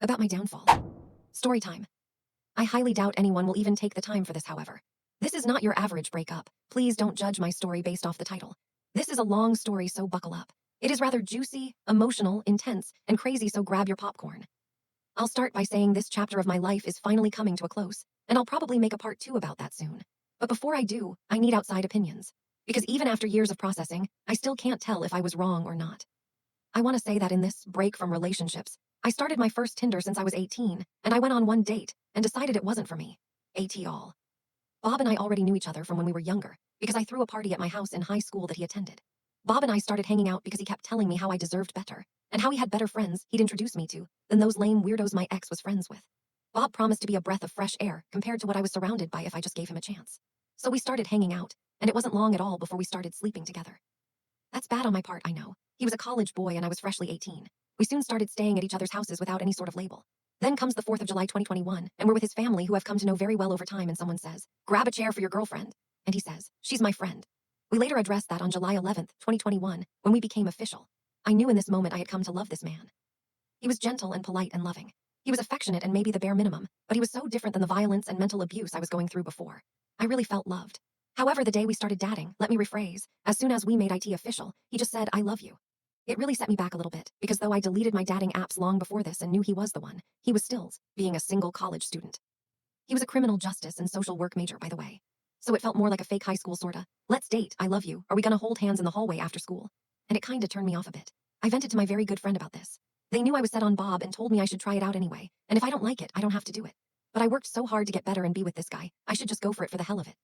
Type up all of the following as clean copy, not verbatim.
About my downfall. Story time. I highly doubt anyone will even take the time for this, however. This is not your average breakup. Please don't judge my story based off the title. This is a long story, so buckle up. It is rather juicy, emotional, intense, and crazy, so grab your popcorn. I'll start by saying this chapter of my life is finally coming to a close, and I'll probably make a part 2 about that soon. But before I do, I need outside opinions. Because even after years of processing, I still can't tell if I was wrong or not. I want to say that in this break from relationships, I started my first Tinder since I was 18, and I went on one date and decided it wasn't for me. All. Bob and I already knew each other from when we were younger, because I threw a party at my house in high school that he attended. Bob and I started hanging out because he kept telling me how I deserved better, and how he had better friends he'd introduce me to than those lame weirdos my ex was friends with. Bob promised to be a breath of fresh air compared to what I was surrounded by if I just gave him a chance. So we started hanging out, and it wasn't long at all before we started sleeping together. That's bad on my part, I know. He was a college boy and I was freshly 18. We soon started staying at each other's houses without any sort of label. Then comes the 4th of July 2021, and we're with his family who I've come to know very well over time, and someone says, "Grab a chair for your girlfriend." And he says, "She's my friend." We later addressed that on July 11th, 2021, when we became official. I knew in this moment I had come to love this man. He was gentle and polite and loving. He was affectionate and maybe the bare minimum, but he was so different than the violence and mental abuse I was going through before. I really felt loved. However, the day we started dating, let me rephrase, as soon as we made it official, he just said, "I love you." It really set me back a little bit, because though I deleted my dating apps long before this and knew he was the one, he was still being a single college student. He was a criminal justice and social work major, by the way. So it felt more like a fake high school sorta. "Let's date, I love you, are we gonna hold hands in the hallway after school?" And it kinda turned me off a bit. I vented to my very good friend about this. They knew I was set on Bob and told me I should try it out anyway, and if I don't like it, I don't have to do it. But I worked so hard to get better and be with this guy, I should just go for it for the hell of it.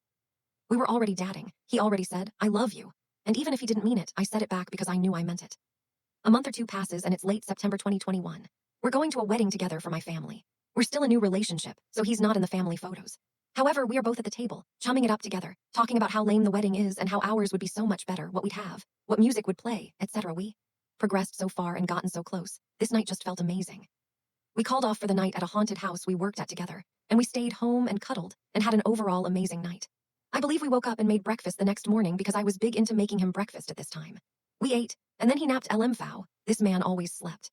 We were already dating. He already said, "I love you." And even if he didn't mean it, I said it back because I knew I meant it. A month or two passes and it's late September 2021. We're going to a wedding together for my family. We're still a new relationship, so he's not in the family photos. However, we are both at the table, chumming it up together, talking about how lame the wedding is and how ours would be so much better, what we'd have, what music would play, etc. We progressed so far and gotten so close. This night just felt amazing. We called off for the night at a haunted house we worked at together, and we stayed home and cuddled and had an overall amazing night. I believe we woke up and made breakfast the next morning because I was big into making him breakfast at this time. We ate, and then he napped. LMFAO, this man always slept.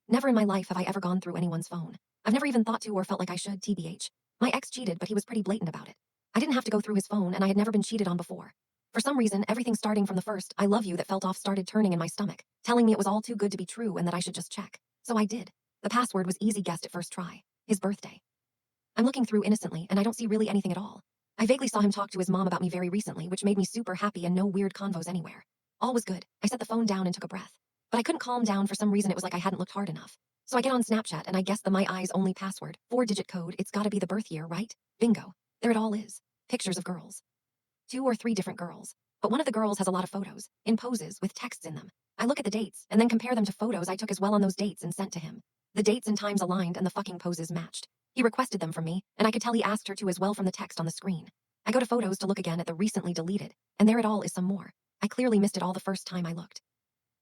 Never in my life have I ever gone through anyone's phone. I've never even thought to or felt like I should, TBH. My ex cheated, but he was pretty blatant about it. I didn't have to go through his phone, and I had never been cheated on before. For some reason, everything starting from the first "I love you" that felt off started turning in my stomach, telling me it was all too good to be true and that I should just check. So I did. The password was easy guessed at first try. His birthday. I'm looking through innocently, and I don't see really anything at all. I vaguely saw him talk to his mom about me very recently, which made me super happy, and no weird convos anywhere. All was good. I set the phone down and took a breath. But I couldn't calm down. For some reason, it was like I hadn't looked hard enough. So I get on Snapchat and I guess the my eyes only password, 4-digit code. It's gotta be the birth year, right? Bingo. There it all is. Pictures of girls. 2 or 3 different girls. But one of the girls has a lot of photos, in poses, with texts in them. I look at the dates, and then compare them to photos I took as well on those dates and sent to him. The dates and times aligned and the fucking poses matched. He requested them from me, and I could tell he asked her to as well from the text on the screen. I go to photos to look again at the recently deleted, and there it all is some more. I clearly missed it all the first time I looked.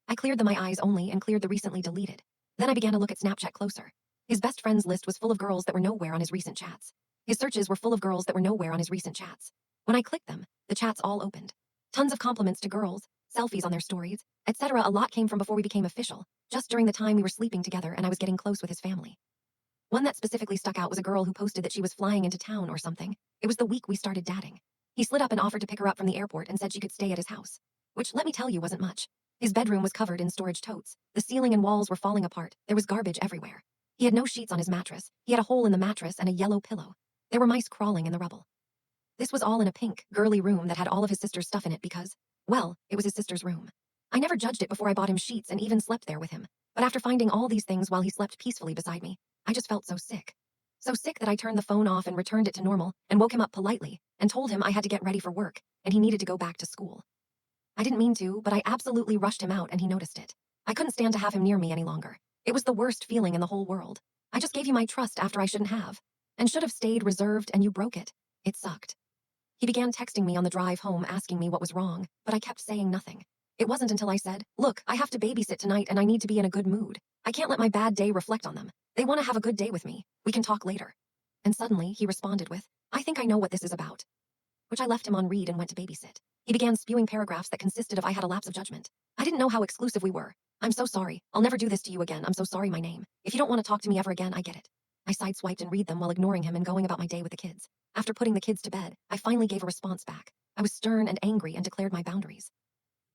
I cleared the my eyes only and cleared the recently deleted. Then I began to look at Snapchat closer. His best friends list was full of girls that were nowhere on his recent chats. His searches were full of girls that were nowhere on his recent chats. When I clicked them, the chats all opened. Tons of compliments to girls, selfies on their stories, etc. A lot came from before we became official, just during the time we were sleeping together and I was getting close with his family. One that specifically stuck out was a girl who posted that she was flying into town or something. It was the week we started dating. He slid up and offered to pick her up from the airport and said she could stay at his house. Which, let me tell you, wasn't much. His bedroom was covered in storage totes. The ceiling and walls were falling apart. There was garbage everywhere. He had no sheets on his mattress. He had a hole in the mattress and a yellow pillow. There were mice crawling in the rubble. This was all in a pink, girly room that had all of his sister's stuff in it because, well, it was his sister's room. I never judged it before I bought him sheets and even slept there with him. But after finding all these things while he slept peacefully beside me, I just felt so sick. So sick that I turned the phone off and returned it to normal and woke him up politely and told him I had to get ready for work and he needed to go back to school. I didn't mean to, but I absolutely rushed him out and he noticed it. I couldn't stand to have him near me any longer. It was the worst feeling in the whole world. I just gave you my trust after I shouldn't have. And should have stayed reserved, and you broke it. It sucked. He began texting me on the drive home asking me what was wrong, but I kept saying nothing. It wasn't until I said, "Look, I have to babysit tonight and I need to be in a good mood. I can't let my bad day reflect on them. They want to have a good day with me. We can talk later." And suddenly he responded with, "I think I know what this is about." which I left him on read and went to babysit. He began spewing paragraphs that consisted of I had a lapse of judgment. I didn't know how exclusive we were. I'm so sorry. I'll never do this to you again. I'm so sorry, my name. If you don't want to talk to me ever again, I get it. I sideswiped and read them while ignoring him and going about my day with the kids. After putting the kids to bed, I finally gave a response back. I was stern and angry and declared my boundaries.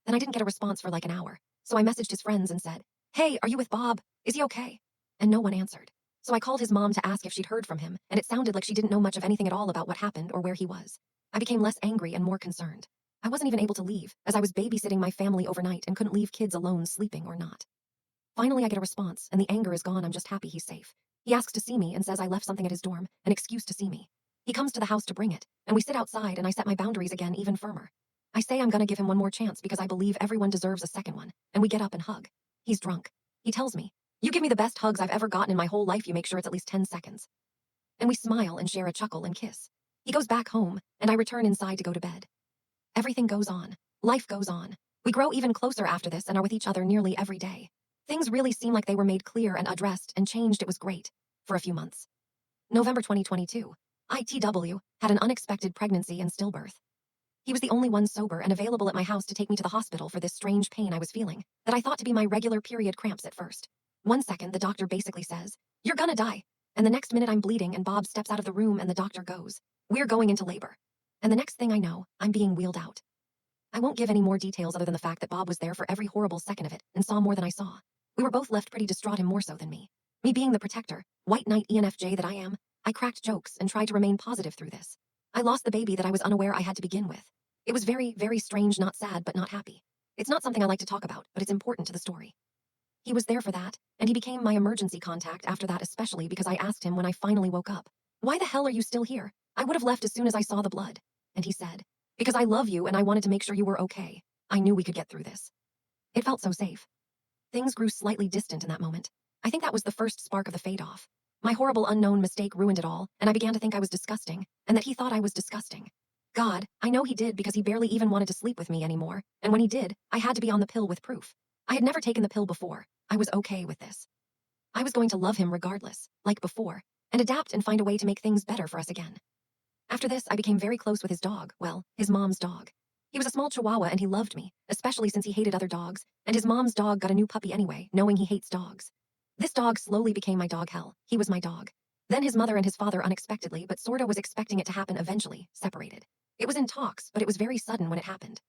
Then I didn't get a response for like an hour, so I messaged his friends and said, "Hey, are you with Bob? Is he okay?" And no one answered. So I called his mom to ask if she'd heard from him, and it sounded like she didn't know much of anything at all about what happened or where he was. I became less angry and more concerned. I wasn't even able to leave, as I was babysitting my family overnight and couldn't leave kids alone sleeping or not. Finally, I get a response, and the anger is gone. I'm just happy he's safe. He asks to see me and says I left something at his dorm, an excuse to see me. He comes to the house to bring it, and we sit outside and I set my boundaries again even firmer. I say I'm gonna give him one more chance because I believe everyone deserves a second one, and we get up and hug. He's drunk. He tells me, "You give me the best hugs I've ever gotten in my whole life. You make sure it's at least 10 seconds. And we smile and share a chuckle and kiss. He goes back home, and I return inside to go to bed. Everything goes on. Life goes on. We grow even closer after this and are with each other nearly every day. Things really seem like they were made clear and addressed and changed. It was great. For a few months. November 2022. ITW had an unexpected pregnancy and stillbirth. He was the only one sober and available at my house to take me to the hospital for this strange pain I was feeling, that I thought to be my regular period cramps at first. 1 second, the doctor basically says, "You're gonna die." And the next minute I'm bleeding and Bob steps out of the room and the doctor goes, "We're going into labor." And the next thing I know, I'm being wheeled out. I won't give any more details other than the fact that Bob was there for every horrible second of it and saw more than I saw. We were both left pretty distraught, him more so than me. Me being the protector, white knight ENFJ that I am, I cracked jokes and tried to remain positive through this. I lost the baby that I was unaware I had to begin with. It was very, very strange, not sad, but not happy. It's not something I like to talk about, but it's important to the story. He was there for that, and he became my emergency contact after that, especially because I asked him when I finally woke up, "Why the hell are you still here? I would have left as soon as I saw the blood." And he said, "Because I love you and I wanted to make sure you were okay. I knew we could get through this." It felt so safe. Things grew slightly distant in that moment. I think that was the first spark of the fade-off. My horrible unknown mistake ruined it all, and I began to think I was disgusting, and that he thought I was disgusting. God, I know he did because he barely even wanted to sleep with me anymore, and when he did, I had to be on the pill with proof. I had never taken the pill before. I was okay with this. I was going to love him regardless, like before, and adapt and find a way to make things better for us again. After this, I became very close with his dog, well, his mom's dog. He was a small chihuahua and he loved me, especially since he hated other dogs, and his mom's dog got a new puppy anyway, knowing he hates dogs. This dog slowly became my dog hell. He was my dog. Then his mother and his father unexpectedly, but sorta was expecting it to happen eventually, separated. It was in talks, but it was very sudden when it happened.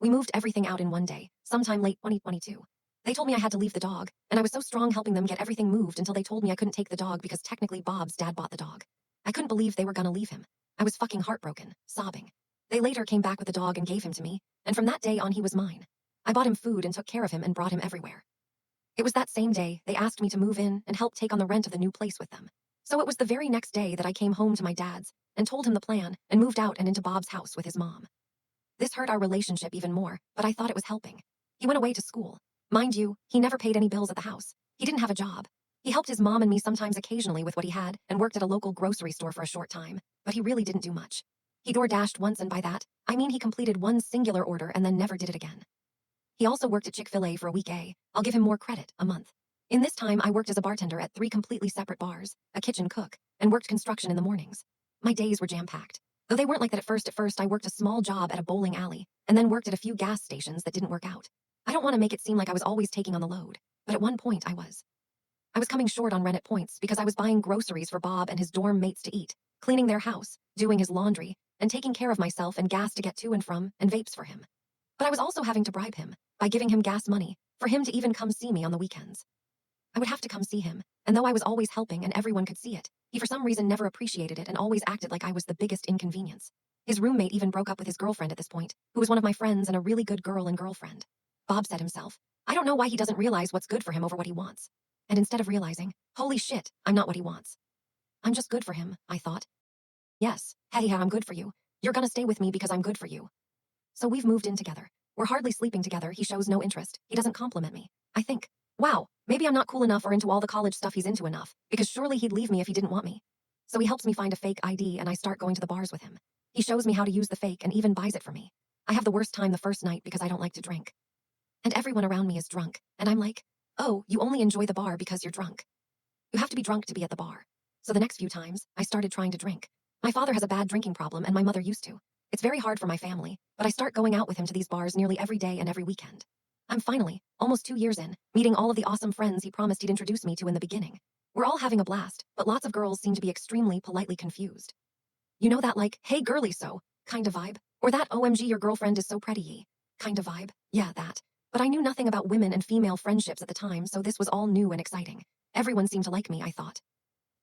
We moved everything out in one day, sometime late 2022. They told me I had to leave the dog, and I was so strong helping them get everything moved until they told me I couldn't take the dog because technically Bob's dad bought the dog. I couldn't believe they were gonna leave him. I was fucking heartbroken, sobbing. They later came back with the dog and gave him to me, and from that day on he was mine. I bought him food and took care of him and brought him everywhere. It was that same day they asked me to move in and help take on the rent of the new place with them. So it was the very next day that I came home to my dad's and told him the plan and moved out and into Bob's house with his mom. This hurt our relationship even more, but I thought it was helping. He went away to school. Mind you, he never paid any bills at the house. He didn't have a job. He helped his mom and me sometimes occasionally with what he had and worked at a local grocery store for a short time, but he really didn't do much. He door-dashed once, and by that, I mean he completed one singular order and then never did it again. He also worked at Chick-fil-A for a week. I'll give him more credit, a month. In this time, I worked as a bartender at 3 completely separate bars, a kitchen cook, and worked construction in the mornings. My days were jam-packed. Though they weren't like that at first. At first, I worked a small job at a bowling alley, and then worked at a few gas stations that didn't work out. I don't want to make it seem like I was always taking on the load, but at one point I was. I was coming short on rent at points because I was buying groceries for Bob and his dorm mates to eat, cleaning their house, doing his laundry, and taking care of myself and gas to get to and from, and vapes for him. But I was also having to bribe him, by giving him gas money, for him to even come see me on the weekends. I would have to come see him, and though I was always helping and everyone could see it, he for some reason never appreciated it and always acted like I was the biggest inconvenience. His roommate even broke up with his girlfriend at this point, who was one of my friends and a really good girl and girlfriend. Bob said himself, "I don't know why he doesn't realize what's good for him over what he wants." And instead of realizing, holy shit, I'm not what he wants. I'm just good for him, I thought. Yes, hey, I'm good for you. You're gonna stay with me because I'm good for you. So we've moved in together. We're hardly sleeping together. He shows no interest. He doesn't compliment me. I think, wow, maybe I'm not cool enough or into all the college stuff he's into enough, because surely he'd leave me if he didn't want me. So he helps me find a fake ID and I start going to the bars with him. He shows me how to use the fake and even buys it for me. I have the worst time the first night because I don't like to drink. And everyone around me is drunk, and I'm like, oh, you only enjoy the bar because you're drunk. You have to be drunk to be at the bar. So the next few times, I started trying to drink. My father has a bad drinking problem and my mother used to. It's very hard for my family, but I start going out with him to these bars nearly every day and every weekend. I'm finally, almost 2 years in, meeting all of the awesome friends he promised he'd introduce me to in the beginning. We're all having a blast, but lots of girls seem to be extremely politely confused. You know that like, hey girly so, kind of vibe? Or that OMG your girlfriend is so pretty kind of vibe? Yeah, that. But I knew nothing about women and female friendships at the time, so this was all new and exciting. Everyone seemed to like me, I thought.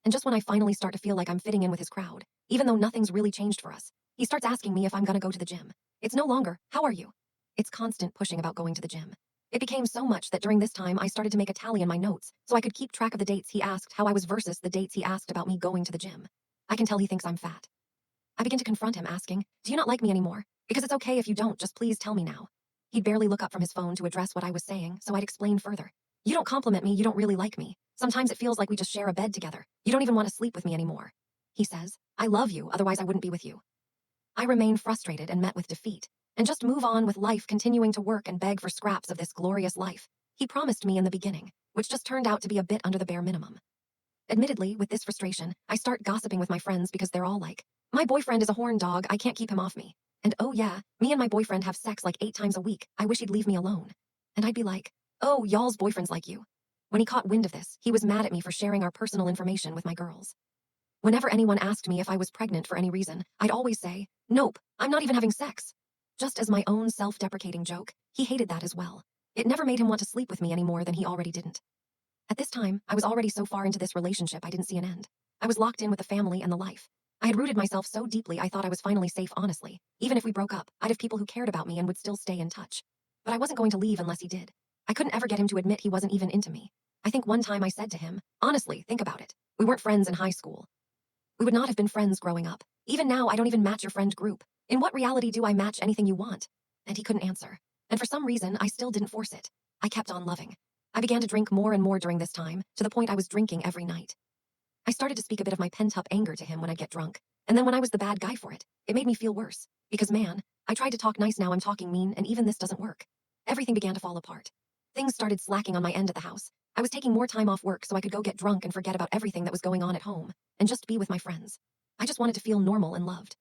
And just when I finally start to feel like I'm fitting in with his crowd, even though nothing's really changed for us, he starts asking me if I'm gonna go to the gym. It's no longer, how are you? It's constant pushing about going to the gym. It became so much that during this time I started to make a tally in my notes so I could keep track of the dates he asked how I was versus the dates he asked about me going to the gym. I can tell he thinks I'm fat. I begin to confront him, asking, do you not like me anymore? Because it's okay if you don't, just please tell me now. He'd barely look up from his phone to address what I was saying, so I'd explain further. You don't compliment me, you don't really like me. Sometimes it feels like we just share a bed together. You don't even want to sleep with me anymore. He says, I love you, otherwise I wouldn't be with you. I remain frustrated and met with defeat, and just move on with life, continuing to work and beg for scraps of this glorious life he promised me in the beginning, which just turned out to be a bit under the bare minimum. Admittedly, with this frustration, I start gossiping with my friends because they're all like, my boyfriend is a horn dog, I can't keep him off me. And oh yeah, me and my boyfriend have sex like 8 times a week, I wish he'd leave me alone. And I'd be like, oh, y'all's boyfriend's like you. When he caught wind of this, he was mad at me for sharing our personal information with my girls. Whenever anyone asked me if I was pregnant for any reason, I'd always say, nope, I'm not even having sex. Just as my own self-deprecating joke, he hated that as well. It never made him want to sleep with me any more than he already didn't. At this time, I was already so far into this relationship I didn't see an end. I was locked in with the family and the life. I had rooted myself so deeply I thought I was finally safe, honestly. Even if we broke up, I'd have people who cared about me and would still stay in touch. But I wasn't going to leave unless he did. I couldn't ever get him to admit he wasn't even into me. I think one time I said to him, honestly, think about it. We weren't friends in high school. We would not have been friends growing up. Even now, I don't even match your friend group. In what reality do I match anything you want? And he couldn't answer. And for some reason, I still didn't force it. I kept on loving. I began to drink more and more during this time, to the point I was drinking every night. I started to speak a bit of my pent-up anger to him when I'd get drunk. And then when I was the bad guy for it, it made me feel worse. Because man, I tried to talk nice, now I'm talking mean, and even this doesn't work. Everything began to fall apart. Things started slacking on my end at the house. I was taking more time off work so I could go get drunk and forget about everything that was going on at home, and just be with my friends. I just wanted to feel normal and loved.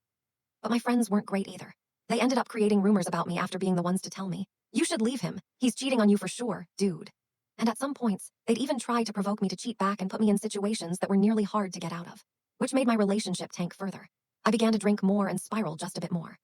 But my friends weren't great either. They ended up creating rumors about me after being the ones to tell me, you should leave him, he's cheating on you for sure, dude. And at some points, they'd even try to provoke me to cheat back and put me in situations that were nearly hard to get out of, which made my relationship tank further. I began to drink more and spiral just a bit more.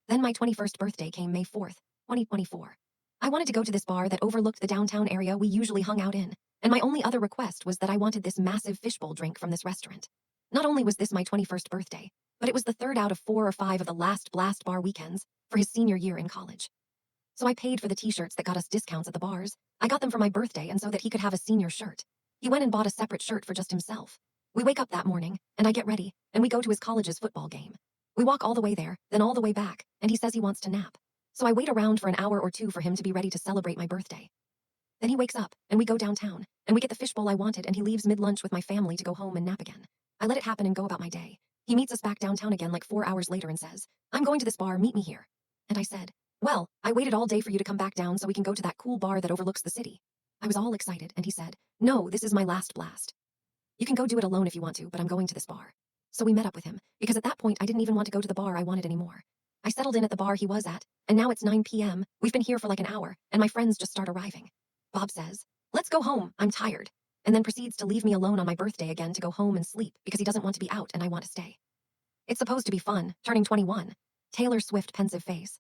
Then my 21st birthday came May 4th, 2024. I wanted to go to this bar that overlooked the downtown area we usually hung out in, and my only other request was that I wanted this massive fishbowl drink from this restaurant. Not only was this my 21st birthday, but it was the third out of 4 or 5 of the last Blast Bar weekends for his senior year in college. So I paid for the t-shirts that got us discounts at the bars. I got them for my birthday and so that he could have a senior shirt. He went and bought a separate shirt for just himself. We wake up that morning, and I get ready, and we go to his college's football game. We walk all the way there, then all the way back, and he says he wants to nap. So I wait around for an hour or two for him to be ready to celebrate my birthday. Then he wakes up, and we go downtown, and we get the fishbowl I wanted, and he leaves mid-lunch with my family to go home and nap again. I let it happen and go about my day. He meets us back downtown again like 4 hours later and says, I'm going to this bar, meet me here. And I said, well, I waited all day for you to come back down so we can go to that cool bar that overlooks the city. I was all excited, and he said, no, this is my last blast. You can go do it alone if you want to, but I'm going to this bar. So we met up with him, because at that point I didn't even want to go to the bar I wanted anymore. I settled in at the bar he was at, and now it's 9 p.m., we've been here for like an hour, and my friends just start arriving. Bob says, let's go home, I'm tired, and then proceeds to leave me alone on my birthday again to go home and sleep because he doesn't want to be out and I want to stay. It's supposed to be fun, turning 21. Taylor Swift pensive face.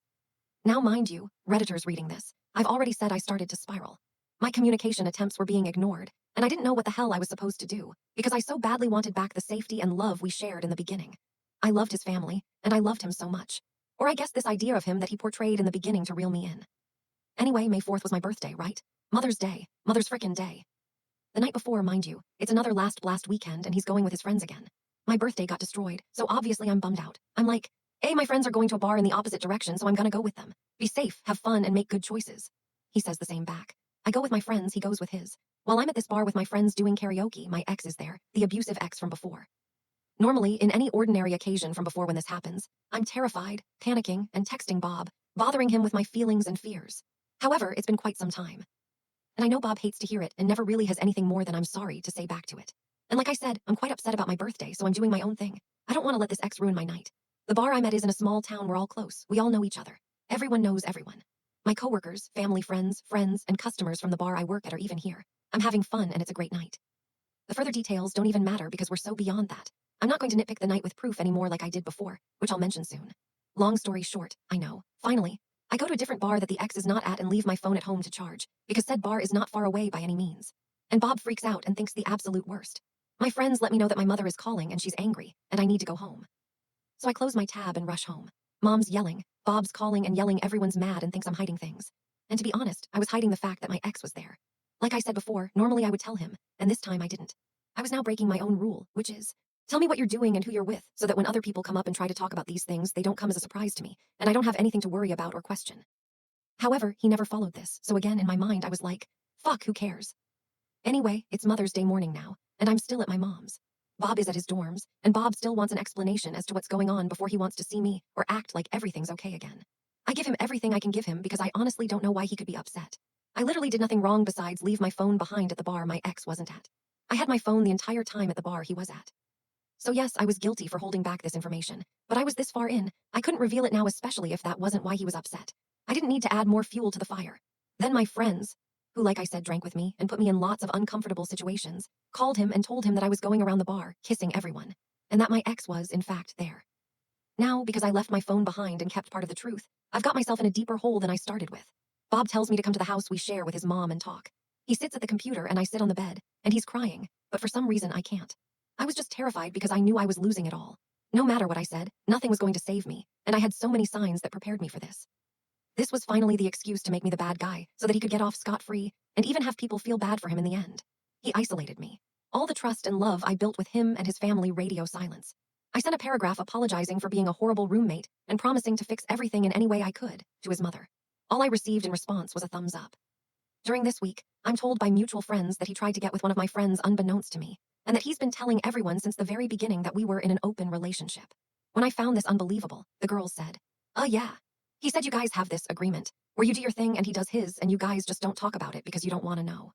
Now mind you, Redditors reading this, I've already said I started to spiral. My communication attempts were being ignored, and I didn't know what the hell I was supposed to do, because I so badly wanted back the safety and love we shared in the beginning. I loved his family, and I loved him so much. Or I guess this idea of him that he portrayed in the beginning to reel me in. Anyway, May 4th was my birthday, right? Mother's Day. Mother's frickin' day. The night before, mind you, it's another last blast weekend and he's going with his friends again. My birthday got destroyed, so obviously I'm bummed out. I'm like, hey, my friends are going to a bar in the opposite direction, so I'm gonna go with them. Be safe, have fun, and make good choices. He says the same back. I go with my friends, he goes with his. While I'm at this bar with my friends doing karaoke, my ex is there, the abusive ex from before. Normally, in any ordinary occasion from before when this happens, I'm terrified, panicking, and texting Bob, bothering him with my feelings and fears. However, it's been quite some time. And I know Bob hates to hear it and never really has anything more than I'm sorry to say back to it. And like I said, I'm quite upset about my birthday, so I'm doing my own thing. I don't want to let this ex ruin my night. The bar I'm at is in a small town. We're all close. We all know each other. Everyone knows everyone. My coworkers, family, friends, and customers from the bar I work at are even here. I'm having fun and it's a great night. The further details don't even matter because we're so beyond that. I'm not going to nitpick the night with proof anymore like I did before, which I'll mention soon. Long story short, I know. Finally, I go to a different bar that the ex is not at and leave my phone at home to charge, because said bar is not far away by any means. And Bob freaks out and thinks the absolute worst. My friends let me know that my mother is calling and she's angry, and I need to go home. So I close my tab and rush home. Mom's yelling, Bob's calling and yelling, everyone's mad and thinks I'm hiding things. And to be honest, I was hiding the fact that my ex was there. Like I said before, normally I would tell him, and this time I didn't. I was now breaking my own rule, which is, tell me what you're doing and who you're with, so that when other people come up and try to talk about these things, they don't come as a surprise to me, and I don't have anything to worry about or question. However, he never followed this, so again in my mind I was like, fuck, who cares? Anyway, it's Mother's Day morning now, and I'm still at my mom's. Bob is at his dorms, and Bob still wants an explanation as to what's going on before he wants to see me or act like everything's okay again. I give him everything I can give him because I honestly don't know why he could be upset. I literally did nothing wrong besides leave my phone behind at the bar my ex wasn't at. I had my phone the entire time at the bar he was at. So yes, I was guilty for holding back this information, but I was this far in, I couldn't reveal it now, especially if that wasn't why he was upset. I didn't need to add more fuel to the fire. Then my friends, who like I said drank with me and put me in lots of uncomfortable situations, called him and told him that I was going around the bar, kissing everyone, and that my ex was, in fact, there. Now, because I left my phone behind and kept part of the truth, I've got myself in a deeper hole than I started with. Bob tells me to come to the house we share with his mom and talk. He sits at the computer and I sit on the bed, and he's crying, but for some reason I can't. I was just terrified because I knew I was losing it all. No matter what I said, nothing was going to save me, and I had so many signs that prepared me for this. This was finally the excuse to make me the bad guy, so that he could get off scot-free, and even have people feel bad for him in the end. He isolated me. All the trust and love I built with him and his family radio silence. I sent a paragraph apologizing for being a horrible roommate and promising to fix everything in any way I could to his mother. All I received in response was a thumbs up. During this week, I'm told by mutual friends that he tried to get with one of my friends unbeknownst to me, and that he's been telling everyone since the very beginning that we were in an open relationship. When I found this unbelievable, the girls said, yeah. He said you guys have this agreement, where you do your thing and he does his, and you guys just don't talk about it because you don't want to know.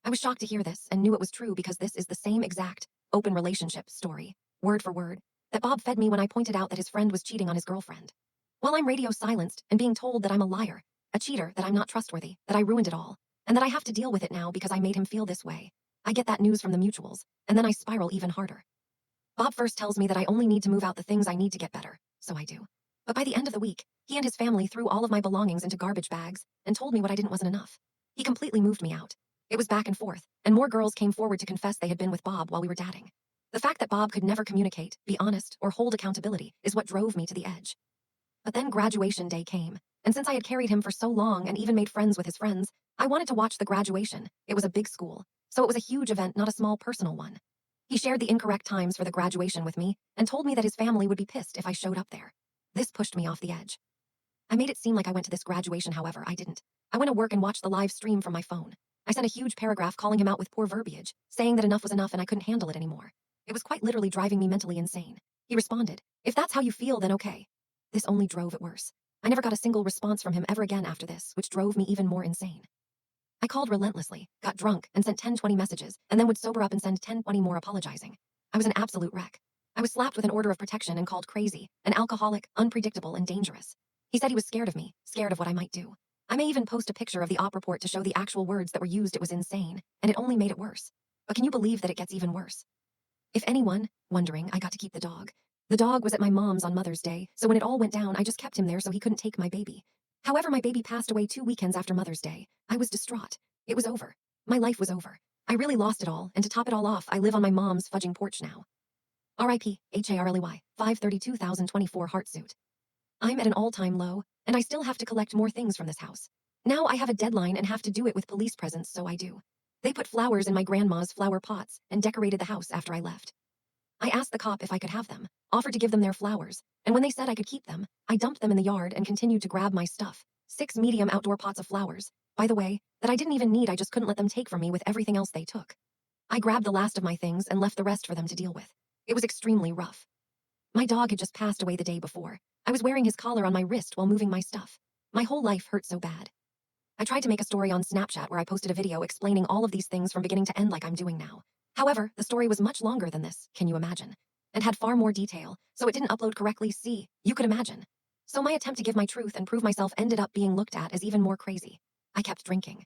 I was shocked to hear this and knew it was true because this is the same exact open relationship story, word for word, that Bob fed me when I pointed out that his friend was cheating on his girlfriend. While I'm radio silenced and being told that I'm a liar, a cheater, that I'm not trustworthy, that I ruined it all, and that I have to deal with it now because I made him feel this way, I get that news from the mutuals, and then I spiral even harder. Bob first tells me that I only need to move out the things I need to get better, so I do. But by the end of the week, he and his family threw all of my belongings into garbage bags and told me what I didn't wasn't enough. He completely moved me out. It was back and forth, and more girls came forward to confess they had been with Bob while we were dating. The fact that Bob could never communicate, be honest, or hold accountability is what drove me to the edge. But then graduation day came, and since I had carried him for so long and even made friends with his friends, I wanted to watch the graduation. It was a big school, so it was a huge event, not a small personal one. He shared the incorrect times for the graduation with me and told me that his family would be pissed if I showed up there. This pushed me off the edge. I made it seem like I went to this graduation, however, I didn't. I went to work and watched the live stream from my phone. I sent a huge paragraph calling him out with poor verbiage, saying that enough was enough and I couldn't handle it anymore. It was quite literally driving me mentally insane. He responded, "If that's how you feel, then okay." This only drove it worse. I never got a single response from him ever again after this, which drove me even more insane. I called relentlessly, got drunk, and sent 10-20 messages, and then would sober up and send 10-20 more apologizing. I was an absolute wreck. I was slapped with an order of protection and called crazy, an alcoholic, unpredictable, and dangerous. He said he was scared of me, scared of what I might do. I may even post a picture of the op report to show the actual words that were used. It was insane, and it only made it worse. But can you believe that it gets even worse? If anyone, wondering, I got to keep the dog. The dog was at my mom's on Mother's Day, so when it all went down, I just kept him there so he couldn't take my baby. However, my baby passed away 2 weekends after Mother's Day. I was distraught. It was over. My life was over. I really lost it all, and to top it all off, I live on my mom's fudging porch now. R.I.P. Harley 532,024 Heartsuit. I'm at an all-time low, and I still have to collect more things from this house. Now I have a deadline and have to do it with police presence, so I do. They put flowers in my grandma's flower pots and decorated the house after I left. I asked the cop if I could have them, offered to give them their flowers, and when they said I could keep them, I dumped them in the yard and continued to grab my stuff. 6 medium outdoor pots of flowers, by the way, that I didn't even need. I just couldn't let them take from me with everything else they took. I grabbed the last of my things and left the rest for them to deal with. It was extremely rough. My dog had just passed away the day before. I was wearing his collar on my wrist while moving my stuff. My whole life hurt so bad. I tried to make a story on Snapchat where I posted a video explaining all of these things from beginning to end like I'm doing now. However, the story was much longer than this, can you imagine? and had far more detail, so it didn't upload correctly. See, you could imagine. So my attempt to give my truth and prove myself ended up being looked at as even more crazy. I kept drinking.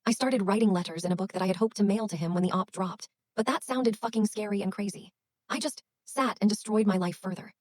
I started writing letters in a book that I had hoped to mail to him when the op dropped, but that sounded fucking scary and crazy. I just sat and destroyed my life further.